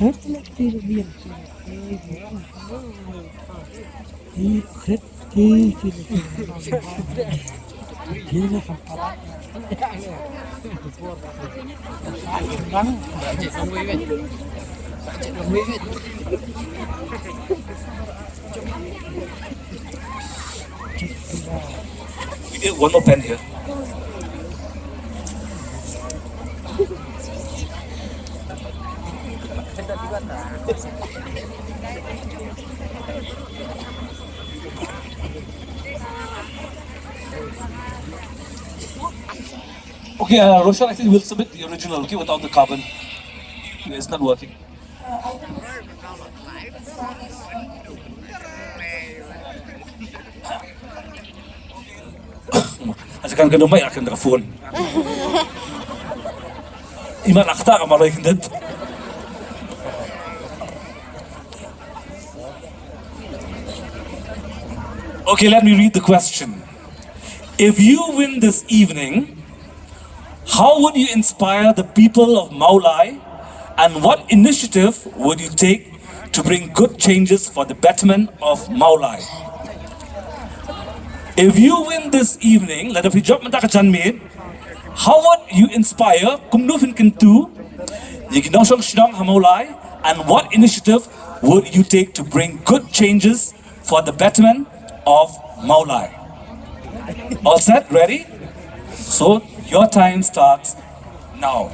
get one more pen here. Okay, Roshan, I think we'll submit the original, okay, without the carbon. It's not working. Akan kena mic akan dengan phone. Iman akta kamalay kindet. Okay, let me read the question. If you win this evening, how would you inspire the people of Mawlai, and what initiative would you take to bring good changes for the betterment of Mawlai? If you win this evening, let us job how would you inspire Kumnufin Kintu, Shillong Mawlai, and what initiative would you take to bring good changes for the betterment of Mawlai? All set? Ready? So your time starts now.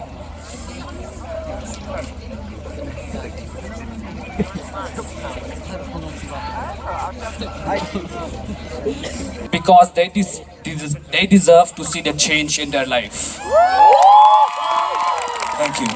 Because they deserve to see the change in their life. Thank you.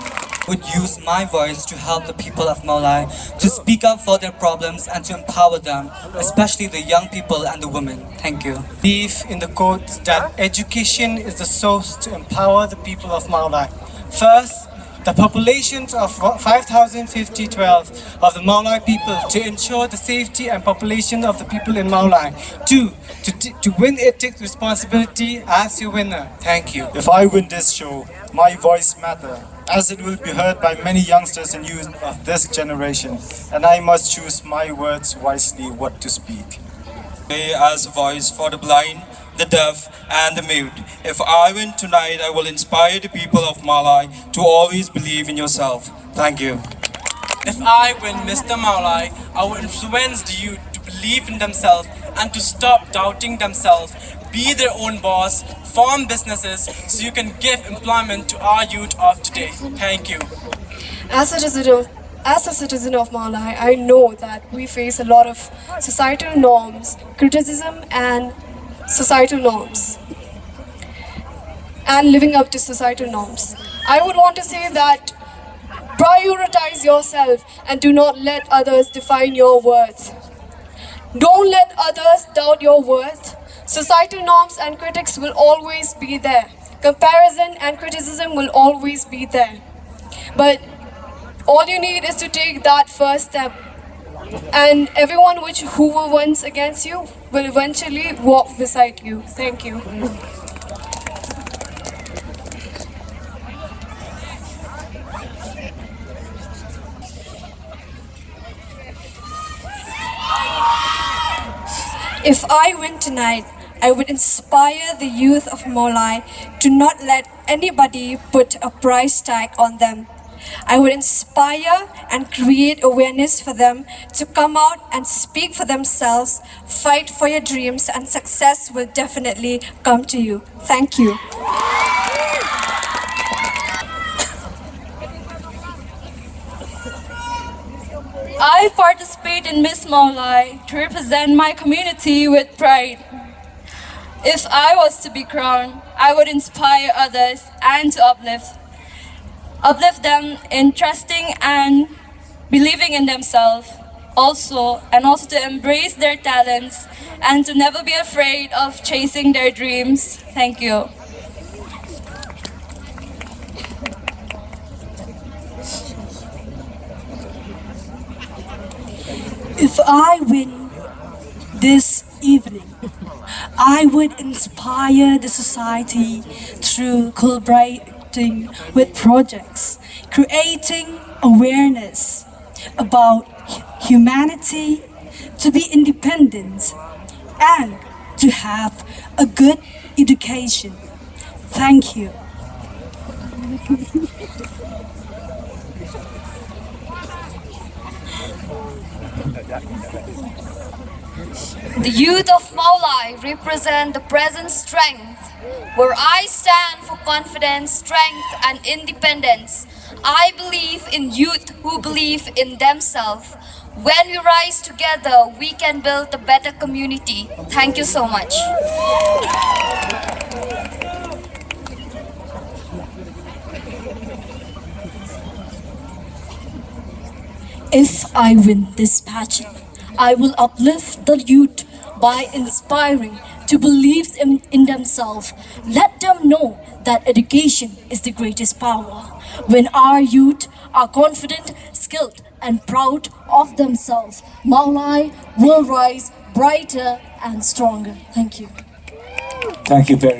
Would use my voice to help the people of Mawlai to speak up for their problems and to empower them, especially the young people and the women. Thank you. Believe in the quote that education is the source to empower the people of Mawlai. First, the populations of 5,012 of the Mawlai people to ensure the safety and population of the people in Mawlai. Two, to win it takes responsibility as your winner. Thank you. If I win this show, my voice matters, as it will be heard by many youngsters and youth of this generation, and I must choose my words wisely what to speak. As a voice for the blind, the deaf and the mute. If I win tonight, I will inspire the people of Mawlai to always believe in yourself. Thank you. If I win Mr Mawlai, I will influence the youth to believe in themselves and to stop doubting themselves, be their own boss, form businesses so you can give employment to our youth of today. Thank you. As a citizen of Mawlai, I know that we face a lot of societal norms, criticism and societal norms, and living up to societal norms. I would want to say that prioritize yourself and do not let others define your worth. Don't let others doubt your worth. Societal norms and critics will always be there. Comparison and criticism will always be there. But all you need is to take that first step, and everyone who were once against you will eventually walk beside you. Thank you. If I win tonight, I would inspire the youth of Mawlai to not let anybody put a price tag on them. I would inspire and create awareness for them to come out and speak for themselves, fight for your dreams, and success will definitely come to you. Thank you. I participate in Miss Mawlai to represent my community with pride. If I was to be crowned, I would inspire others and to uplift them in trusting and believing in themselves, also to embrace their talents and to never be afraid of chasing their dreams. Thank you. If I win this evening, I would inspire the society through collaborating with projects, creating awareness, about humanity, to be independent, and to have a good education. Thank you. The youth of Mawlai represent the present strength, where I stand for confidence, strength and independence. I believe in youth who believe in themselves. When we rise together, we can build a better community. Thank you so much. If I win this pageant, I will uplift the youth by inspiring to believe in themselves. Let them know that education is the greatest power. When our youth are confident, skilled, and proud of themselves, Mawlai will rise brighter and stronger. Thank you. Thank you very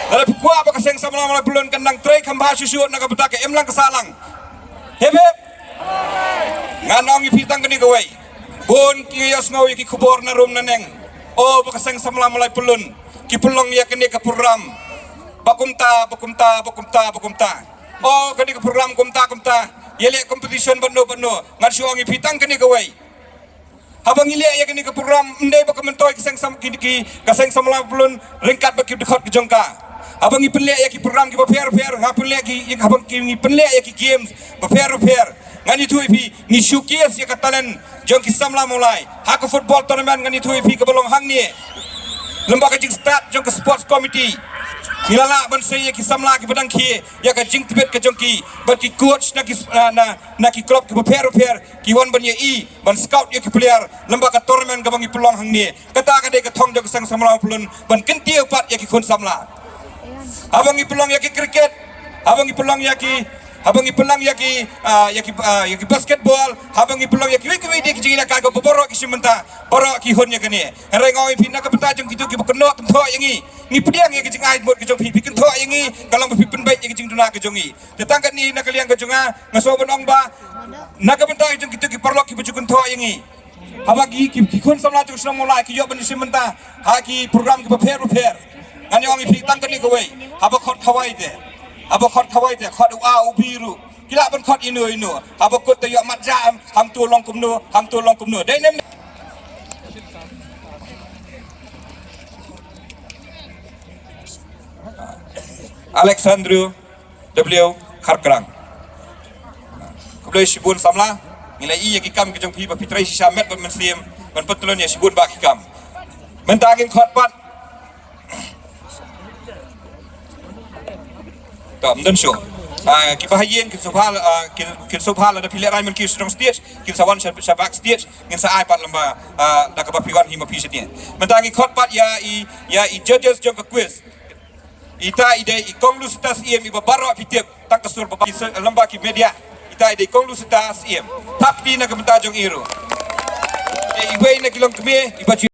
Dalam kuat baka Seng Samla Mawlai Pyllun kendang Thei khambha susuot nak betaka emlang kesalang. Hep nganong ipitang kini gawai. Bun kiyos ngawi ki kubor na rum naneng. Oh baka Seng Samla Mawlai Pyllun ki pulong ya kini ke program. Bakumta. Oh kini ke program kumta. Yele competition bano. Ngan suang ipitang kini gawai. Habang ilia ya kini ke program ndai baka mentoy ki Seng Samla Pyllun ringkat baki dekat ke jongka. Abang ni penlek ya ki program ki pair, ngapun lek ki abang ki ni penlek ya ki games pair. Ngani tu ipi ni showcase ya ka talent jong ki Samla Mawlai. Ha ka football tournament ngani tu ipi ka belong hang ni. Lembaga jing start jong ka sports committee. Nilala ban saya ya ki Samla ki padang ki ya ka jing tibet ka jong ki ban ki coach na ki club ki pair ki wan ban ya ban scout ya ki player lembaga tournament ka bang i pelong hang ni. Kata ka de ka thong jong Seng Samla Pyllun ban kentiu pat ya ki khun Samla. Abang ipulang yaki cricket, abang ipulang yaki basketball, abang ipulang yaki wiki ki jingina kago borok ki simenta, borok ki hon yakani. Herai ngoi pina ka peta jong kitu ki kenok kentok yangi. Ni pediang ya ki jing ait mot ki jong pi kentok yangi, kalau pi penbaik ya ki jing duna ki jongi. Tetangkat ni nak kalian ka jonga, ngaso benong ba. Nak peta jong kitu ki perlok ki baju kentok yangi. Habagi ki khun Samla jong Samla Mawlai ki yo ben simenta, ha ki program ki pair. Ngani orang ipik tangkan ni kawai, apa khot khawai te, khot biru, kila ben khot inu, apa kot te yok mat jam, ham tu long kumnu, dai nem. Alexandru W Kharkrang. Kemudian Shibun Samla, nilai iya kikam kejong pi bapitrai sisa met ban mensim, ban petulun ya Shibun ba kikam. Mentangin khot pat. Dan show. Kita hayang kita sophal ada pilih ramai kita sedang stage, kita sawan syabak stage, kita saya pat lamba nak kebapikan hima pisatnya. Mentangi khotpat ya i judges jong quiz. Ita ide i konglusitas iem i babarok pitip tak kesur bapak lamba ki media. Ita ide konglusitas iem. Tapi nak kementajong iru. Iwe nak kilong keme ibaji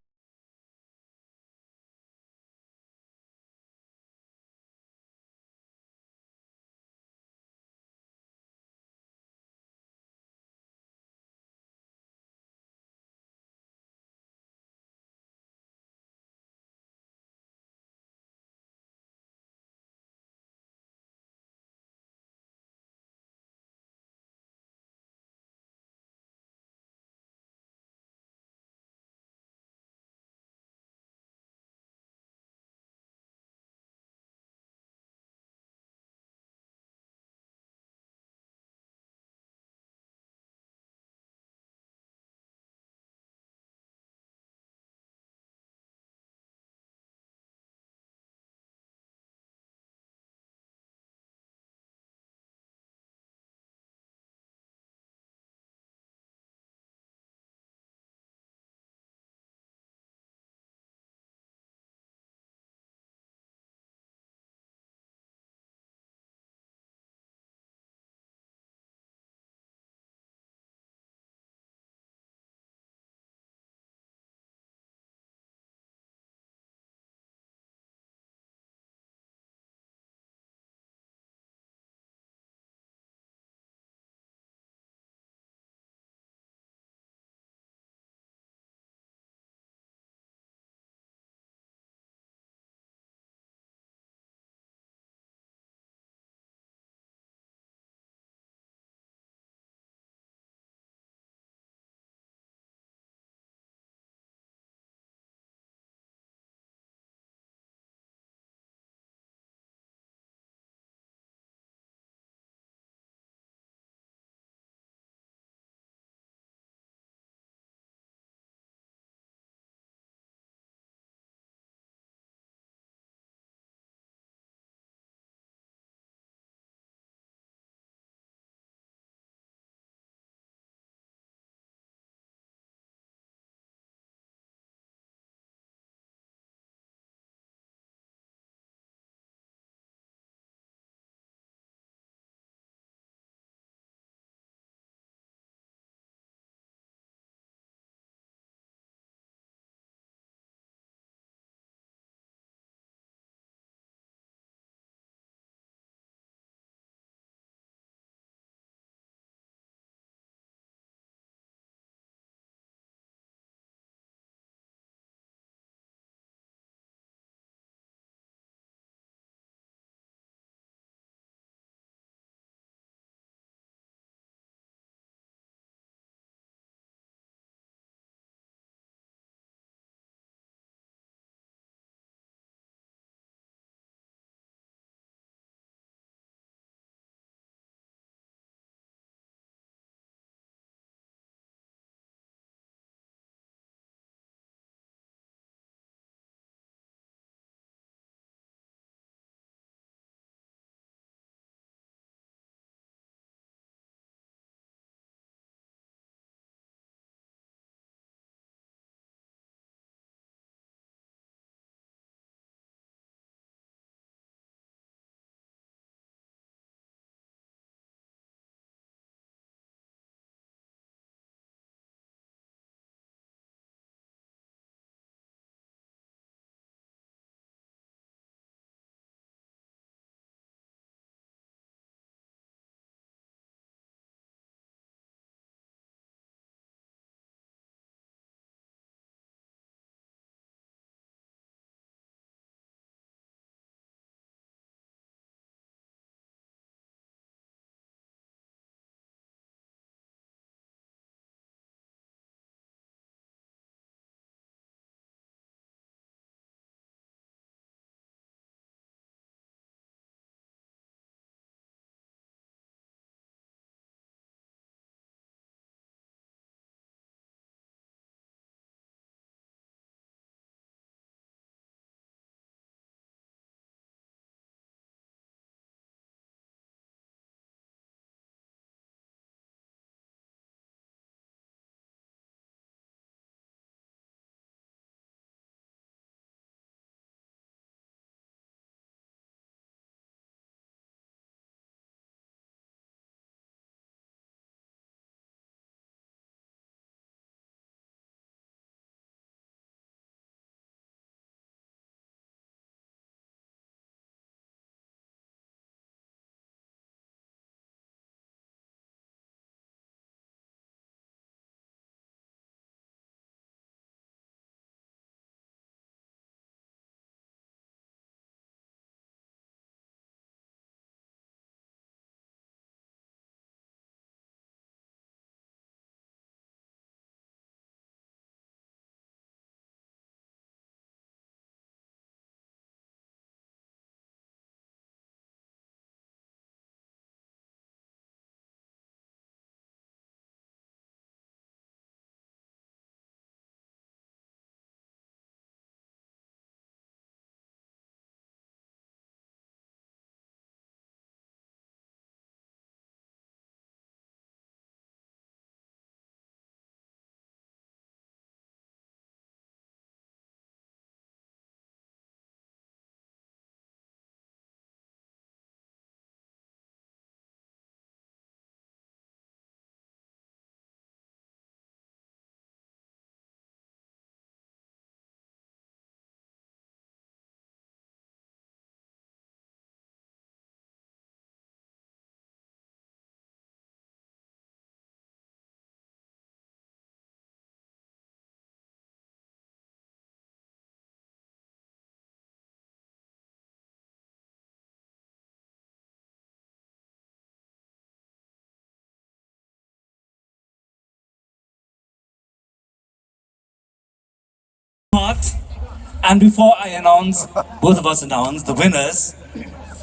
And before I announce, both of us announce the winners,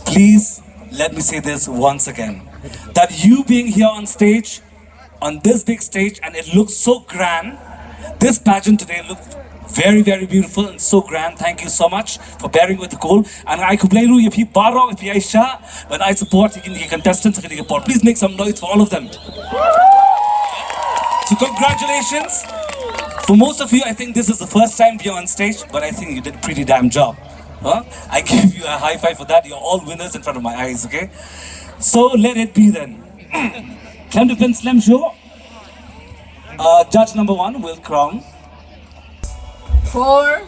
please let me say this once again. That you being here on stage, on this big stage, and it looks so grand. This pageant today looked very, very beautiful and so grand. Thank you so much for bearing with the call. And I could play you Baro, if Aisha, when I support the contestants. Please make some noise for all of them. So congratulations. For most of you, I think this is the first time you're on stage, but I think you did a pretty damn job. Huh? I give you a high five for that. You're all winners in front of my eyes, okay? So let it be then. Contestant Snem Show. Judge number 1 will crown. For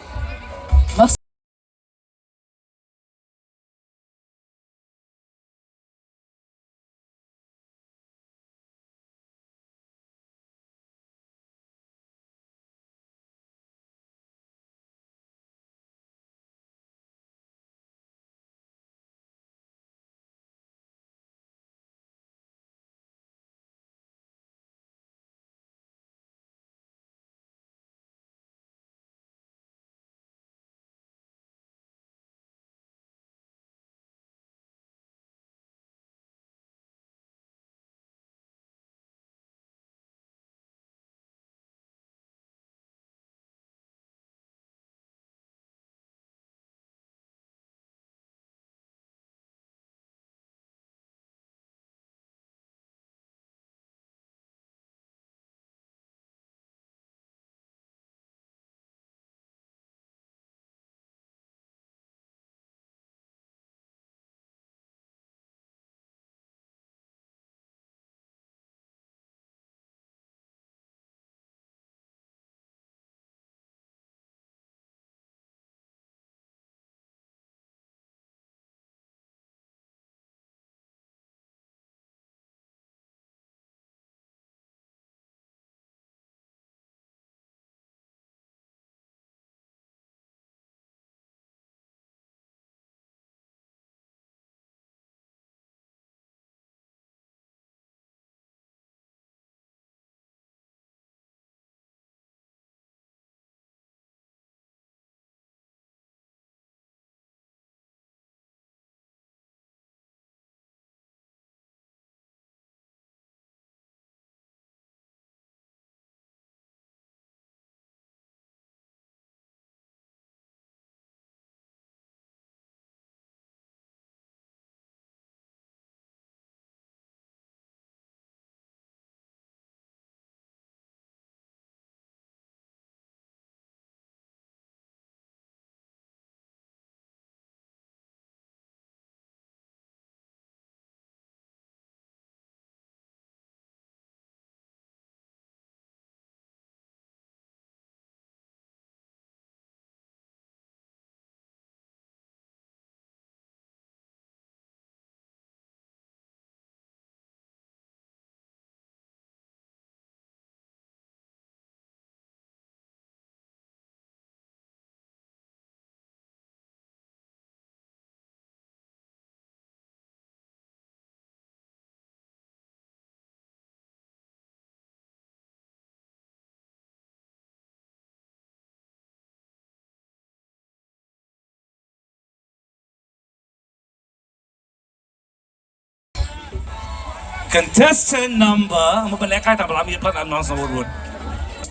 Contestant number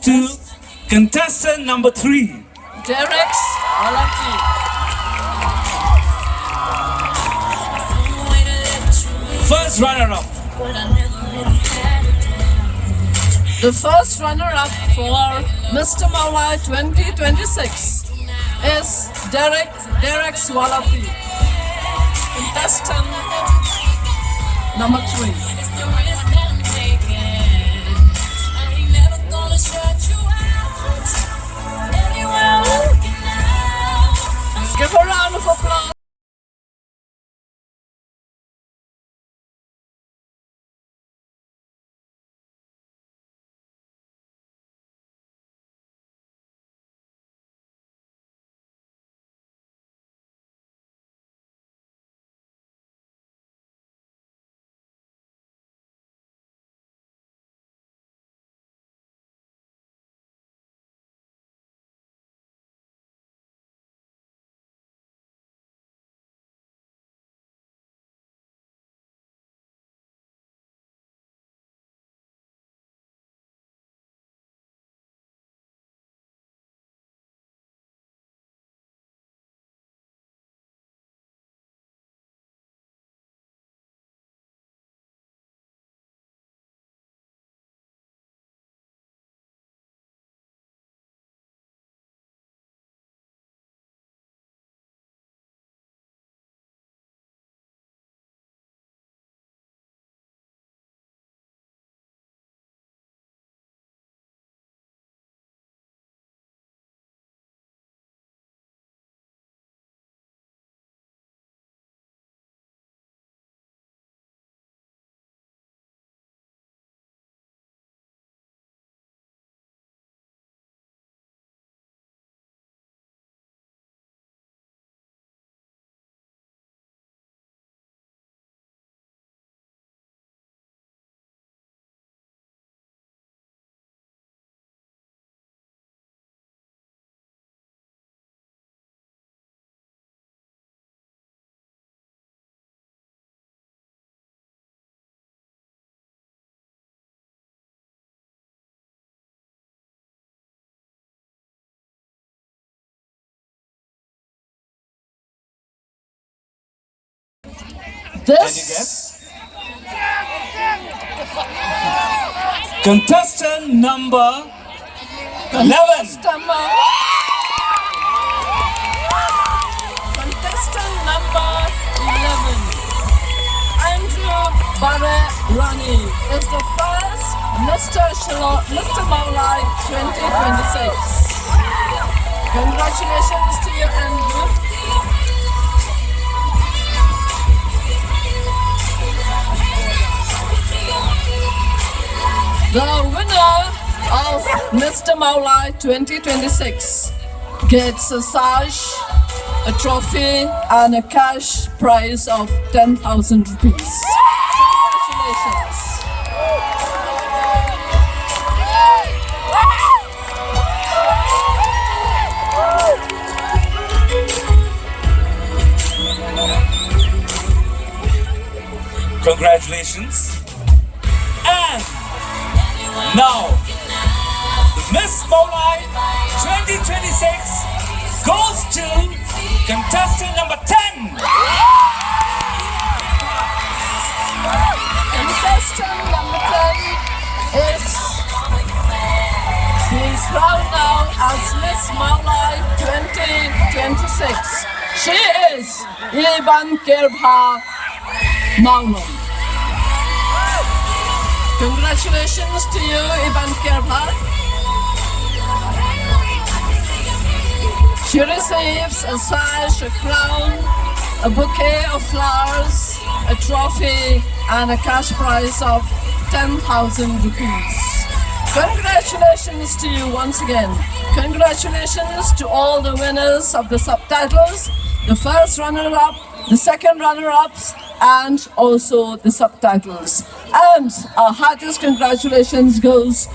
2. Contestant number 3. Derek Walaki. First runner-up. The first runner-up for Mr Mawlai 2026 is Derek Swalapi. Contestant number 3. Give a round of applause. This Contestant number 11. Contestant number 11, Andrew Bhabriew is the first Mr Mawlai 2026. Congratulations to you, Andrew. The winner of Mr Mawlai 2026 gets a sash, a trophy, and a cash prize of 10,000 rupees. Congratulations. Congratulations. And now, the Miss Mawlai 2026 goes to contestant number 10. Contestant number 10 is crowned now as Miss Mawlai 2026. She is Mawlai. Congratulations to you, She receives a sash, a crown, a bouquet of flowers, a trophy, and a cash prize of 10,000 rupees. Congratulations to you once again. Congratulations to all the winners of the subtitles, the first runner-up, the second runner-ups, and also the subtitles. And our heartiest congratulations goes